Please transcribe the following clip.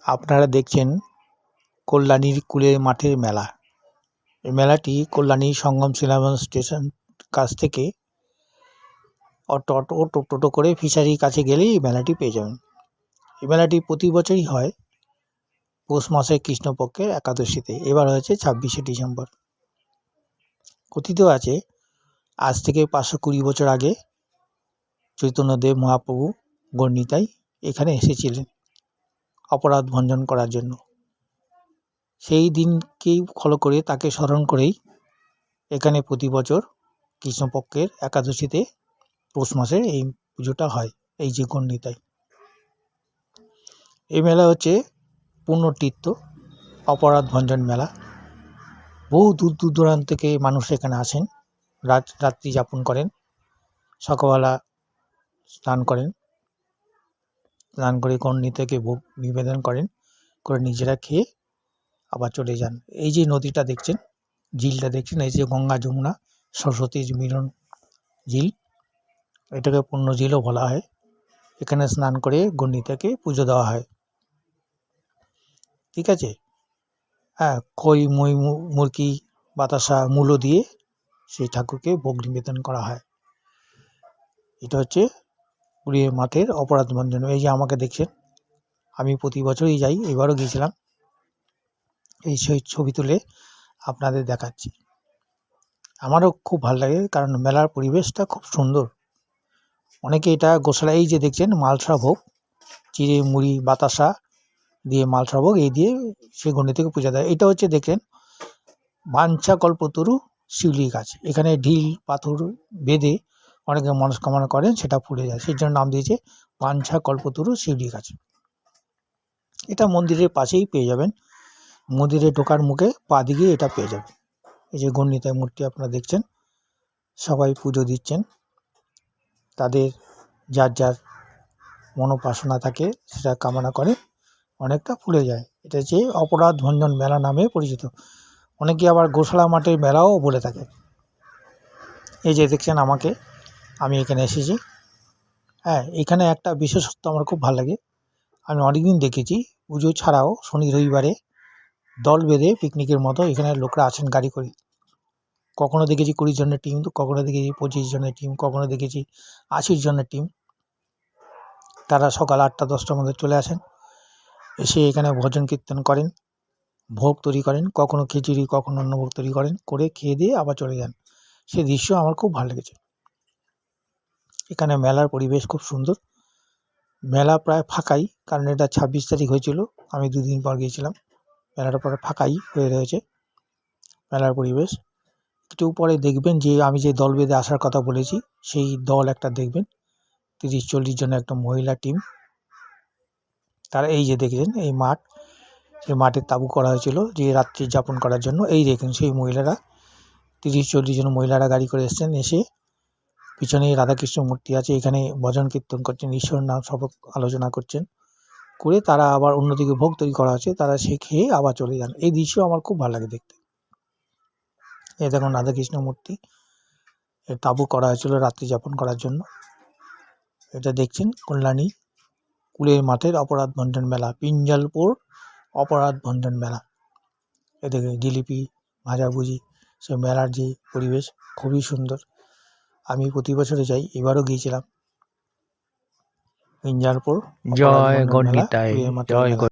আপনারা দেখছেন কল্যাণীর কুলের মাঠের মেলা। এই মেলাটি কল্যাণী সঙ্গম সিনেমা স্টেশন কাছ থেকে টোটো করে ফিশারির কাছে গেলেই এই মেলাটি পেয়ে যাবেন। এই মেলাটি প্রতি বছরই হয় পৌষ মাসের কৃষ্ণপক্ষের একাদশীতে। এবার হয়েছে 26শে ডিসেম্বর। কথিত আছে আজ থেকে 520 বছর আগে চৈতন্যদেব মহাপ্রভু গণনিতাই এখানে এসেছিলেন অপরাধ ভঞ্জন করার জন্য। সেই দিনকেই ফলো করে তাকে স্মরণ করেই এখানে প্রতি বছর কৃষ্ণপক্ষের একাদশীতে পৌষ মাসের এই পুজোটা হয়, এই যে গণনিতাই। এই মেলা হচ্ছে পুণ্যতীর্থ অপরাধ ভঞ্জন মেলা। বহু দূর দূরান্ত থেকে মানুষ এখানে আসেন, রাত্রি যাপন করেন, সকালবেলা স্নান করে গণনিতাইকে ভোগ নিবেদন করেন, করে নিজেরা খেয়ে আবার চলে যান। এই যে নদীটা দেখছেন, ঝিলটা দেখছেন, এই যে গঙ্গা যমুনা সরস্বতীর মিলন ঝিল, এটাকে পুণ্য ঝিলও বলা হয়। এখানে স্নান করে গণনিতাইকে পুজো দেওয়া হয়। ঠিক আছে, হ্যাঁ, খই মই মুরকি বাতাসা মূলো দিয়ে সেই ঠাকুরকে ভোগ নিবেদন করা হয়। এটা হচ্ছে কুড়িয়ে মাঠের অপরাধ ভঞ্জন। এই যে আমাকে দেখছেন, আমি প্রতি বছরই যাই, এবারও গিয়েছিলাম। এই সেই ছবি তুলে আপনাদের দেখাচ্ছি। আমারও খুব ভালো লাগে, কারণ মেলার পরিবেশটা খুব সুন্দর। অনেকে এটা গোশালা, এই যে দেখছেন মালসা ভোগ, চিড়ে মুড়ি বাতাসা দিয়ে মালসা ভোগ এই দিয়ে সে গণনিতাইকে পূজা দেয়। এটা হচ্ছে দেখেন বাঞ্ছা কল্পতরু শিউলি গাছ। এখানে ঢিল পাথর বেঁধে অনেকে মনস্কামনা করেন, সেটা ফুলে যায়, সেই জন্য নাম দিয়েছে বাঞ্ছা কল্পতরু শিউলি গাছ। এটা মন্দিরের পাশেই পেয়ে যাবেন, মন্দিরে ঢোকার মুখে পা দিকে এটা পেয়ে যাবেন। এই যে গণনিতাই মূর্তি আপনারা দেখছেন, সবাই পুজো দিচ্ছেন, তাদের যার যার মনোবাসনা থাকে সেটা কামনা করে, অনেকটা ফুলে যায়। এটা হচ্ছে অপরাধ ভঞ্জন মেলা নামে পরিচিত। অনেকে আবার গোশালা মাঠের মেলাও বলে থাকে। এই যে দেখছেন আমাকে, আমি এখানে এসেছি। হ্যাঁ, এখানে একটা বিশেষত্ব আমার খুব ভালো লাগে। আমি অনেকদিন দেখেছি পুজো ছাড়াও শনি রবিবারে দল বেঁধে পিকনিকের মতো এখানে লোকরা আসেন গাড়ি করে। কখনো দেখেছি 20 জনের টিম, কখনো দেখেছি 25 জনের টিম, কখনো দেখেছি 80 জনের টিম। তারা সকাল 8টা-10টার মধ্যে চলে আসেন, এসে এখানে ভজন কীর্তন করেন, ভোগ তৈরি করেন, কখনো খিচুড়ি কখনো অন্য ভোগ তৈরি করেন, করে খেয়ে দিয়ে আবার চলে যান। সেই দৃশ্য আমার খুব ভালো লেগেছে। এখানে মেলার পরিবেশ খুব সুন্দর। মেলা প্রায় ফাঁকাই, কারণ এটা 26 তারিখ হয়েছিল, আমি 2 দিন পর গিয়েছিলাম। মেলাটা পরে ফাঁকাই হয়ে রয়েছে মেলার পরিবেশ। একটু পরে দেখবেন যে আমি যে দল বেঁধে আসার কথা বলেছি, সেই দল একটা দেখবেন 30-40 জনের একটা মহিলা টিম। তারা এই যে দেখছেন এই মাঠ, সেই মাঠে তাঁবু করা হয়েছিল যে রাত্রি যাপন করার জন্য। এই দেখুন সেই মহিলারা 30-40 জন মহিলারা গাড়ি করে এসেছেন, এসে পিছনেই রাধাকৃষ্ণ মূর্তি আছে, এখানে ভজন কীর্তন করছেন, ঈশ্বর নাম শপথ আলোচনা করছেন, করে তারা আবার অন্যদিকে ভোগ তৈরি করা আছে, তারা সে খেয়ে আবার চলে যান। এই দৃশ্য আমার খুব ভালো লাগে দেখতে। এই দেখুন রাধাকৃষ্ণ মূর্তি, এর তাঁবু করা হয়েছিল রাত্রি যাপন করার জন্য। এটা দেখছেন কল্যাণী কুলের মাঠের অপরাধ ভঞ্জন মেলা, পিঞ্জালপুর অপরাধ ভঞ্জন মেলা। এদিকে জিলিপি ভাজাভুজি, সে মেলার যে পরিবেশ খুবই সুন্দর। আমি প্রতি বছরে যাই, এবারও গিয়েছিলাম। পিঞ্জালপুর অপরাধ ভঞ্জন মেলা, কুলের মাঠের মেলা।